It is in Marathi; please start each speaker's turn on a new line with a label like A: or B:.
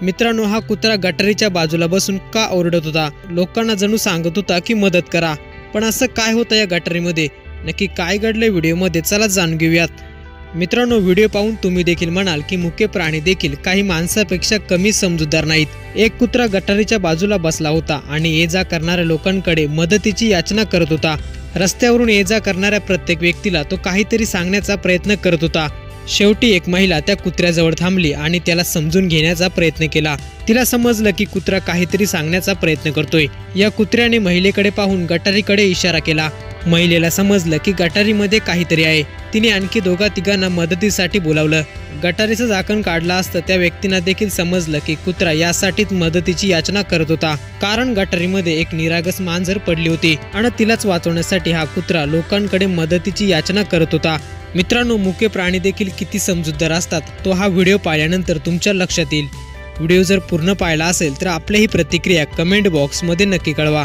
A: मित्रांनो, हा कुत्रा गटारीच्या बाजूला बसून का ओरडत होता? लोकांना जणू सांगत होता की मदत करा. पण असं काय होतं या गटारीमध्ये? नक्की काय घडलंय व्हिडिओमध्ये? चला जाणून घेऊयात. मित्रांनो, व्हिडिओ पाहून तुम्ही देखील म्हणाल की मुके प्राणी देखील काही माणसापेक्षा कमी समजूतदार नाहीत. एक कुत्रा गटारीच्या बाजूला बसला होता आणि ये जा करणाऱ्या लोकांकडे मदतीची याचना करत होता. रस्त्यावरून ये जा करणाऱ्या प्रत्येक व्यक्तीला तो काहीतरी सांगण्याचा प्रयत्न करत होता. शेवटी एक महिला त्या कुत्र्याजवळ थांबली आणि त्याला समजून घेण्याचा प्रयत्न केला. तिला समजलं की कुत्रा काहीतरी सांगण्याचा प्रयत्न करतोय. या कुत्र्याने महिलेकडे पाहून गटारीकडे इशारा केला. महिलेला समजलं की गटारीमध्ये काहीतरी आहे. तिने आणखी दोघा तिघांना मदतीसाठी बोलावलं. गटारीचं झाकण काढलं असतं त्या व्यक्तींना देखील समजलं की कुत्रा यासाठीच मदतीची याचना करत होता, कारण गटारीमध्ये एक निरागस मांजर पडली होती आणि तिलाच वाचवण्यासाठी हा कुत्रा लोकांकडे मदतीची याचना करत होता. मित्रांनो, मुके प्राणी देखील किती समजूतदार असतात तो हा व्हिडिओ पाहिल्यानंतर तुमच्या लक्षात येईल. व्हिडिओ जर पूर्ण पाहिला असेल तर आपल्याही प्रतिक्रिया कमेंट बॉक्समध्ये नक्की कळवा.